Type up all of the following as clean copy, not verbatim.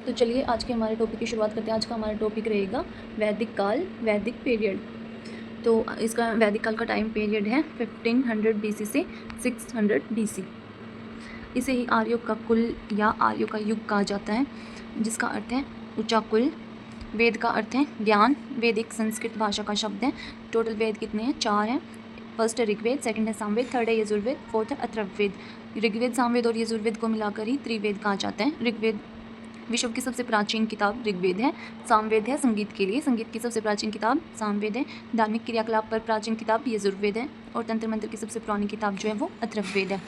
तो चलिए आज के हमारे टॉपिक की शुरुआत करते हैं। आज का हमारा टॉपिक रहेगा वैदिक काल, वैदिक पीरियड। तो इसका वैदिक काल का टाइम पीरियड है 1500 BC से 600 BC। इसे ही आर्यों का कुल या आर्यों का युग कहा जाता है, जिसका अर्थ है ऊंचा कुल। वेद का अर्थ है ज्ञान। वेद एक संस्कृत भाषा का शब्द है। टोटल वेद कितने हैं? 4 हैं। फर्स्ट है ऋग्वेद, सेकंड है सामवेद, थर्ड है यजुर्वेद, फोर्थ है अथर्ववेद। ऋग्वेद, सामवेद और यजुर्वेद को मिलाकर ही त्रिवेद कहा जाता है। ऋग्वेद विश्व की सबसे प्राचीन किताब ऋग्वेद है। सामवेद है संगीत के लिए, संगीत की सबसे प्राचीन किताब सामवेद है। धार्मिक क्रियाकलाप पर प्राचीन किताब यजुर्वेद है। और तंत्र मंत्र की सबसे पुरानी किताब जो है वो अथर्ववेद है।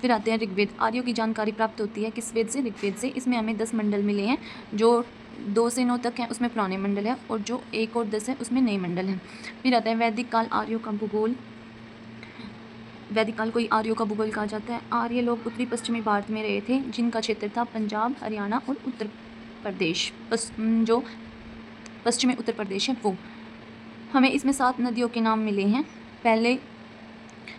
फिर आते हैं ऋग्वेद। आर्यों की जानकारी प्राप्त होती है किस वेद से? ऋग्वेद से। इसमें हमें 10 मंडल मिले हैं। जो 2 से 9 तक हैं उसमें पुराने मंडल है, और जो 1 और 10 है उसमें नए मंडल हैं। फिर आता है वैदिक काल, आर्यों का भूगोल। वैदिक काल को ही आर्यों का भूगोल कहा जाता है। आर्य लोग उत्तरी पश्चिमी भारत में रहे थे, जिनका क्षेत्र था पंजाब, हरियाणा और उत्तर प्रदेश। जो पश्चिमी उत्तर प्रदेश है वो। हमें इसमें 7 नदियों के नाम मिले हैं। पहले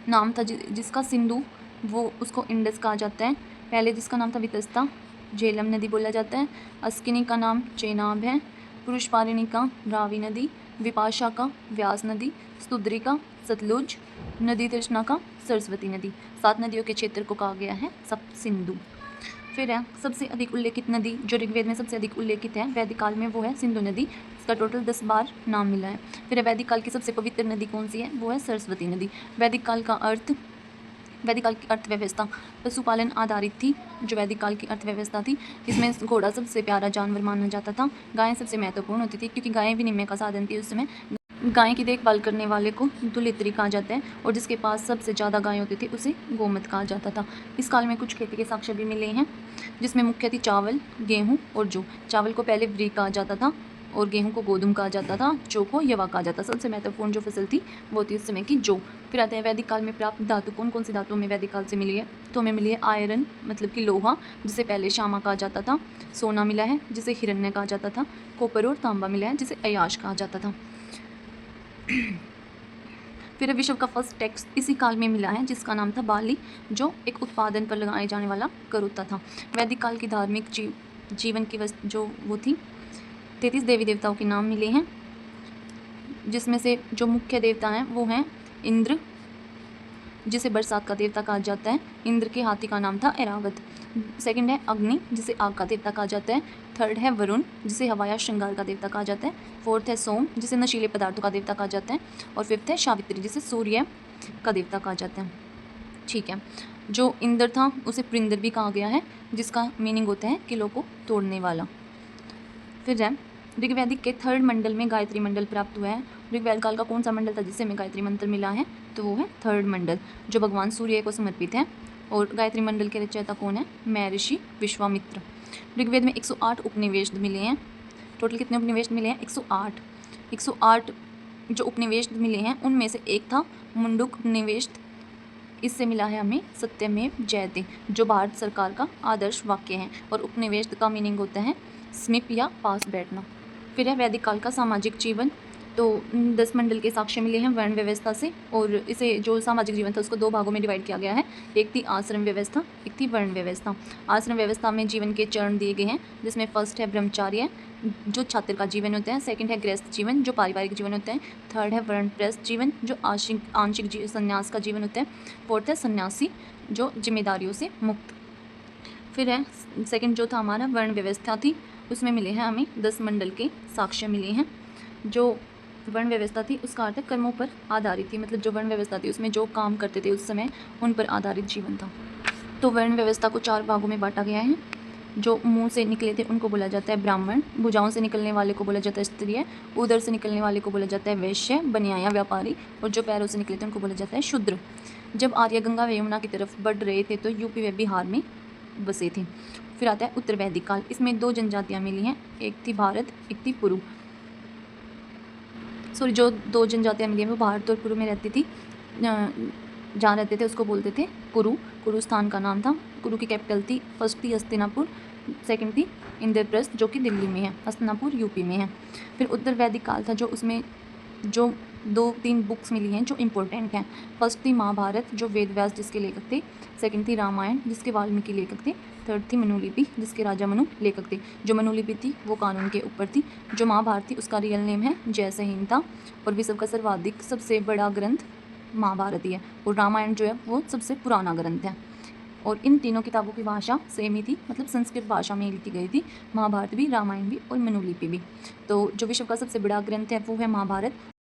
नाम था जिसका सिंधु, वो उसको इंडस कहा जाता है। पहले जिसका नाम था वितस्ता, झेलम नदी बोला जाता है। अस्किनी का नाम चेनाब है। पुरुषपारिणी का रावी नदी, विपाशा का व्यास नदी, स्तुद्री का सतलुज नदी, तृष्णा का सरस्वती नदी। 7 नदियों के क्षेत्र को कहा गया है सब सिंधु। फिर है सबसे अधिक उल्लेखित नदी, जो ऋग्वेद में सबसे अधिक उल्लेखित है वैदिक काल में, वो है सिंधु नदी। इसका टोटल 10 बार नाम मिला है। फिर है वैदिक काल की सबसे पवित्र नदी कौन सी है? वो है सरस्वती नदी। वैदिक काल की अर्थव्यवस्था पशुपालन आधारित थी। जो वैदिक काल की अर्थव्यवस्था थी, इसमें घोड़ा सबसे प्यारा जानवर माना जाता था। गायें सबसे महत्वपूर्ण होती थी, क्योंकि गायें विनिमय का साधन थी उस समय। गाय की देखभाल करने वाले को दुलित्री कहा जाता है, और जिसके पास सबसे ज़्यादा गाय होती थी उसे गोमत कहा जाता था। इस काल में कुछ खेती के साक्ष्य भी मिले हैं, जिसमें मुख्य थी चावल, गेहूं और जौ। चावल को पहले व्री कहा जाता था, और गेहूं को गोधुम कहा जाता था, जौ को यवा कहा जाता था। सबसे महत्वपूर्ण जो फसल थी वो थी उस समय की जौ। फिर आते हैं वैदिक काल में प्राप्त धातु। कौन कौन सी धातु हमें वैदिक काल से मिली है? तो हमें मिली है आयरन, मतलब कि लोहा, जिसे पहले श्यामा कहा जाता था। सोना मिला है, जिसे हिरण्य कहा जाता था। कॉपर और तांबा मिला है, जिसे अयाश कहा जाता था। फिर विश्व का फर्स्ट टैक्स इसी काल में मिला है, जिसका नाम था बाली, जो एक उत्पादन पर लगाए जाने वाला कर होता था। वैदिक काल की धार्मिक जीवन की जो वो थी 33 देवी देवताओं के नाम मिले हैं, जिसमें से जो मुख्य देवता हैं वो हैं इंद्र, जिसे बरसात का देवता कहा जाता है। इंद्र के हाथी का नाम था ऐरावत। सेकंड है अग्नि, जिसे आग का देवता कहा जाता है। थर्ड है वरुण, जिसे हवा या श्रृंगार का देवता कहा जाता है। फोर्थ है सोम, जिसे नशीले पदार्थों का देवता कहा जाता है। और फिफ्थ है सावित्री, जिसे सूर्य का देवता कहा जाता है। ठीक है। जो इंद्र था उसे प्रिंदर भी कहा गया है, जिसका मीनिंग होता है किलों को तोड़ने वाला। फिर है ऋग्वैदिक के 3rd मंडल में गायत्री मंडल प्राप्त हुआ है। ऋग्वैद काल का कौन सा मंडल था जिससे हमें गायत्री मंत्र मिला है? तो वो है 3rd मंडल, जो भगवान सूर्य को समर्पित है। और गायत्री मंडल के रचयिता कौन है? महर्षि विश्वामित्र। ऋग्वेद में 108 उपनिवेश मिले हैं। टोटल कितने उपनिवेश मिले हैं? 108। 108 जो उपनिवेश मिले हैं उनमें से एक था मुंडुक उपनिवेश। इससे मिला है हमें सत्यमेव जयते, जो भारत सरकार का आदर्श वाक्य है। और उपनिवेश का मीनिंग होता है समीप या पास बैठना। फिर है वैदिक काल का सामाजिक जीवन। तो 10 मंडल के साक्ष्य मिले हैं वर्ण व्यवस्था से, और इसे जो सामाजिक जीवन था उसको 2 भागों में डिवाइड किया गया है। एक थी आश्रम व्यवस्था, एक थी वर्ण व्यवस्था। आश्रम व्यवस्था में जीवन के चरण दिए गए हैं, जिसमें फर्स्ट है ब्रह्मचार्य, जो छात्र का जीवन होता है। सेकंड है गृहस्थ जीवन, जो पारिवारिक जीवन होता है। थर्ड है वर्णप्रस्थ जीवन, जो आंशिक संन्यास का जीवन होता है। फोर्थ है सन्यासी, जो जिम्मेदारियों से मुक्त। फिर है सेकंड जो था हमारा वर्ण व्यवस्था थी, उसमें मिले हैं हमें 10 मंडल के साक्ष्य मिले हैं। जो वर्ण व्यवस्था थी उसका अर्थ कर्मों पर आधारित थी, मतलब जो वर्ण व्यवस्था थी उसमें जो काम करते थे उस समय उन पर आधारित जीवन था। तो वर्ण व्यवस्था को 4 भागों में बांटा गया है। जो मुंह से निकले थे उनको बोला जाता है ब्राह्मण, भुजाओं से निकलने वाले को बोला जाता है क्षत्रिय, उदर से निकलने वाले को बोला जाता है वैश्य, बनिया व्यापारी, और जो पैरों से निकले थे उनको बोला जाता है शूद्र। जब आर्य गंगा व यमुना की तरफ बढ़ रहे थे तो यूपी व बिहार में बसे थे। फिर आता है उत्तर वैदिक काल। इसमें 2 जनजातियाँ मिली हैं, एक थी भारत, एक थी पुरु। जो 2 जनजातियाँ मिली हैं वो भारत और पुरु में रहती थी। जहाँ रहते थे उसको बोलते थे कुरु। कुरु स्थान का नाम था। कुरु की कैपिटल थी, फर्स्ट थी हस्तिनापुर, सेकंड थी इंद्रप्रस्थ, जो कि दिल्ली में है। हस्तिनापुर यूपी में है। फिर उत्तर वैदिक काल था, जो उसमें जो 2-3 बुक्स मिली हैं जो इम्पोर्टेंट हैं। फर्स्ट थी महाभारत, जो वेद व्यास जिसके लेखक थे। सेकंड थी रामायण, जिसके वाल्मीकि लेखक थे। थर्ड थी मनुलिपि, जिसके राजा मनु लेखक थे। जो मनुलिपि थी वो कानून के ऊपर थी। जो महाभारत थी उसका रियल नेम है जय संहिता, और विश्व का सर्वाधिक सबसे बड़ा ग्रंथ महाभारत ही है, और रामायण जो है वो सबसे पुराना ग्रंथ है। और इन तीनों किताबों की भाषा सेम ही थी, मतलब संस्कृत भाषा में लिखी गई थी, महाभारत भी, रामायण भी और मनुलिपि भी। तो जो विश्व का सबसे बड़ा ग्रंथ है वो है महाभारत।